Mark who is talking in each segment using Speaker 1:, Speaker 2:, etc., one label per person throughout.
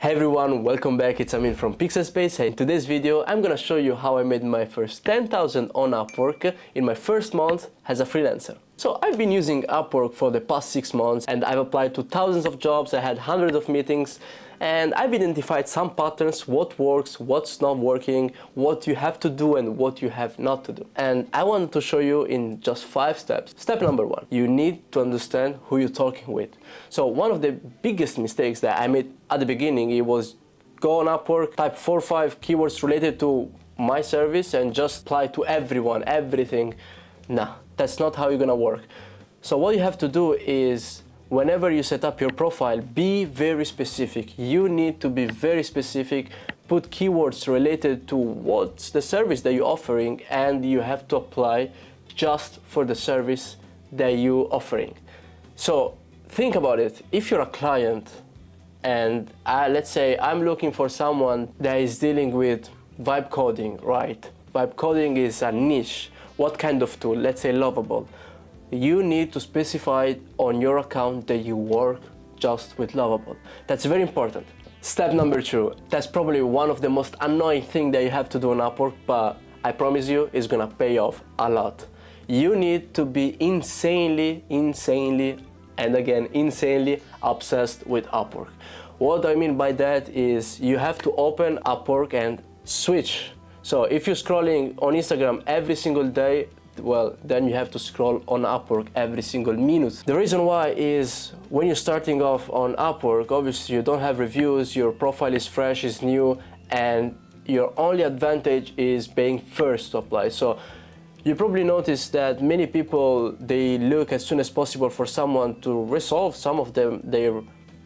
Speaker 1: Hey everyone, welcome back. It's Amine from Pixel Space, and in today's video I'm gonna show you how I made my first 10,000 on Upwork in my first month as a freelancer. So I've been using Upwork for the past 6 months and I've applied to thousands of jobs, I had hundreds of meetings, and I've identified some patterns, what works, what's not working, what you have to do and what you have not to do. And I wanted to show you in just 5 steps. Step number 1, you need to understand who you're talking with. So one of the biggest mistakes that I made at the beginning, it was go on Upwork, type 4 or 5 keywords related to my service and just apply to everyone, everything. Nah, that's not how you're gonna work. So what you have to do is, whenever you set up your profile, be very specific. You need to be very specific, put keywords related to what's the service that you're offering, and you have to apply just for the service that you're offering. So think about it. If you're a client and let's say I'm looking for someone that is dealing with vibe coding, right? Vibe coding is a niche. What kind of tool? Let's say Lovable. You need to specify on your account that you work just with Lovable. That's very important. Step number 2, that's probably one of the most annoying things that you have to do on Upwork, but I promise you it's gonna pay off a lot. You need to be insanely, and again, insanely obsessed with Upwork. What I mean by that is you have to open Upwork and switch. So if you're scrolling on Instagram every single day, well, then you have to scroll on Upwork every single minute. The reason why is when you're starting off on Upwork, obviously you don't have reviews, your profile is fresh, is new, and your only advantage is being first to apply. So you probably noticed that many people, they look as soon as possible for someone to resolve some of their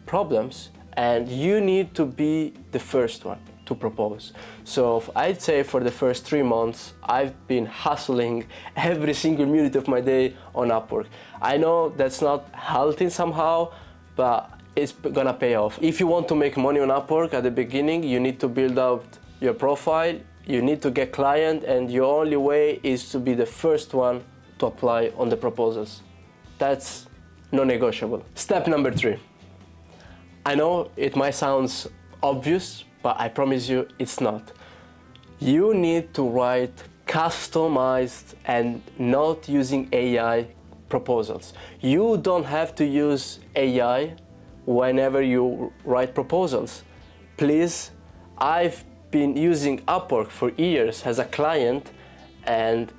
Speaker 1: problems, and you need to be the first one to propose. So I'd say for the first 3 months, I've been hustling every single minute of my day on Upwork. I know that's not healthy somehow, but it's gonna pay off. If you want to make money on Upwork at the beginning, you need to build out your profile, you need to get client, and your only way is to be the first one to apply on the proposals. That's non-negotiable. Step number 3. I know it might sound obvious, but I promise you it's not. You need to write customized and not using AI proposals. You don't have to use AI whenever you write proposals. Please, I've been using Upwork for years as a client, and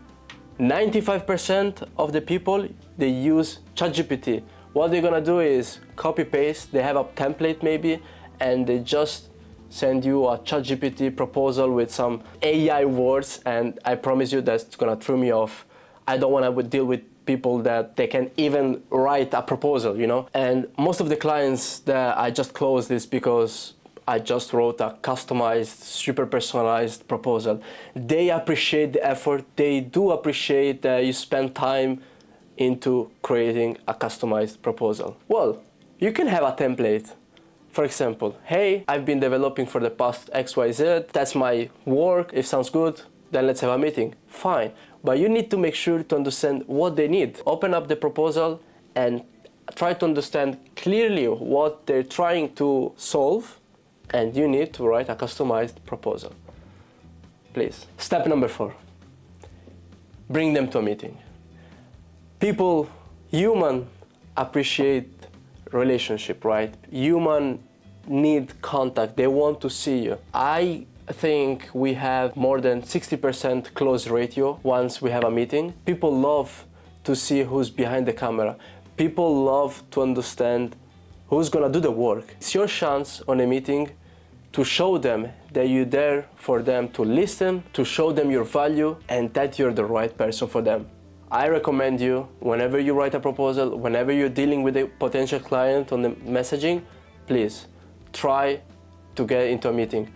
Speaker 1: 95% of the people, they use ChatGPT. What they're gonna do is copy paste, they have a template maybe, and they just send you a ChatGPT proposal with some AI words, and I promise you that's gonna throw me off. I don't wanna deal with people that they can even write a proposal, you know? And most of the clients that I just closed is because I just wrote a customized, super personalized proposal. They appreciate the effort, they do appreciate that you spend time into creating a customized proposal. Well, you can have a template. For example, hey, I've been developing for the past XYZ, that's my work, if sounds good, then let's have a meeting. Fine, but you need to make sure to understand what they need. Open up the proposal and try to understand clearly what they're trying to solve, and you need to write a customized proposal. Please. Step number 4, bring them to a meeting. People, human appreciate relationship, right? Human need contact, they want to see you. I think we have more than 60% close ratio once we have a meeting. People love to see who's behind the camera. People love to understand who's gonna do the work. It's your chance on a meeting to show them that you're there for them, to listen, to show them your value, and that you're the right person for them. I recommend you, whenever you write a proposal, whenever you're dealing with a potential client on the messaging, please try to get into a meeting.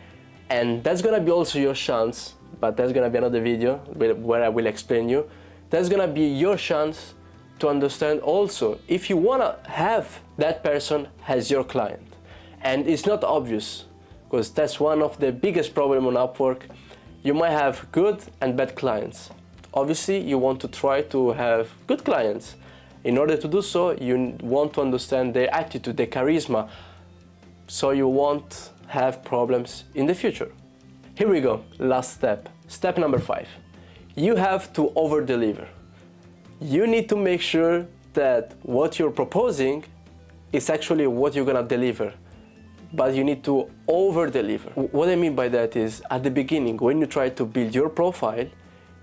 Speaker 1: And that's gonna be also your chance, but that's gonna be another video where I will explain you. That's gonna be your chance to understand also if you wanna have that person as your client. And it's not obvious, because that's one of the biggest problems on Upwork. You might have good and bad clients. Obviously, you want to try to have good clients. In order to do so, you want to understand their attitude, their charisma. So you want have problems in the future. Here we go, last step. Step number 5. You have to over-deliver. You need to make sure that what you're proposing is actually what you're gonna deliver, but you need to over-deliver. What I mean by that is, at the beginning, when you try to build your profile,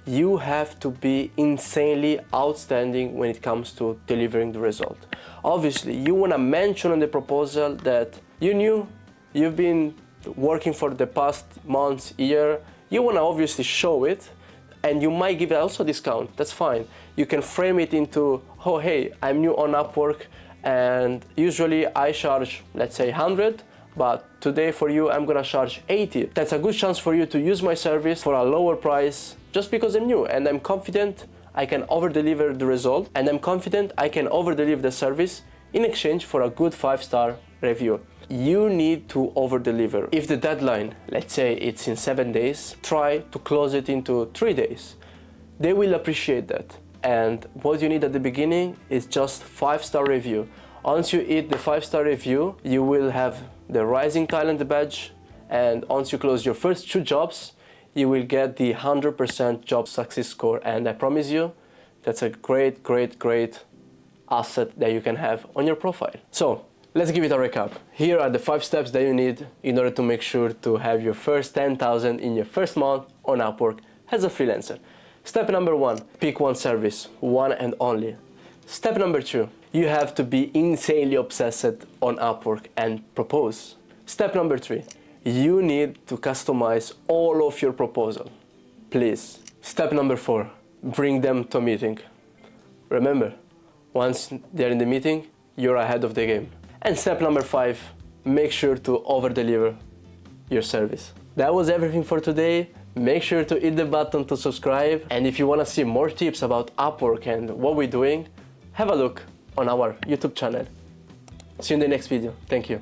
Speaker 1: you have to be insanely outstanding when it comes to delivering the result. Obviously, you wanna mention in the proposal that you've been working for the past months, year. You wanna obviously show it, and you might give also a discount, that's fine. You can frame it into, oh hey, I'm new on Upwork, and usually I charge, let's say 100, but today for you I'm gonna charge 80. That's a good chance for you to use my service for a lower price just because I'm new, and I'm confident I can over-deliver the result, and I'm confident I can over-deliver the service in exchange for a good 5-star review. You need to over-deliver. If the deadline, let's say it's in 7 days, try to close it into 3 days. They will appreciate that. And what you need at the beginning is just 5-star review. Once you hit the 5-star review, you will have the rising talent badge, and once you close your first 2 jobs, you will get the 100% job success score, and I promise you, that's a great, great, great asset that you can have on your profile. So, let's give it a recap. Here are the 5 steps that you need in order to make sure to have your first 10,000 in your first month on Upwork as a freelancer. Step number 1, pick one service, one and only. Step number 2, you have to be insanely obsessed on Upwork and propose. Step number 3, you need to customize all of your proposal, please. Step number 4, bring them to a meeting. Remember, once they're in the meeting, you're ahead of the game. And step number 5, make sure to over-deliver your service. That was everything for today. Make sure to hit the button to subscribe. And if you want to see more tips about Upwork and what we're doing, have a look on our YouTube channel. See you in the next video. Thank you.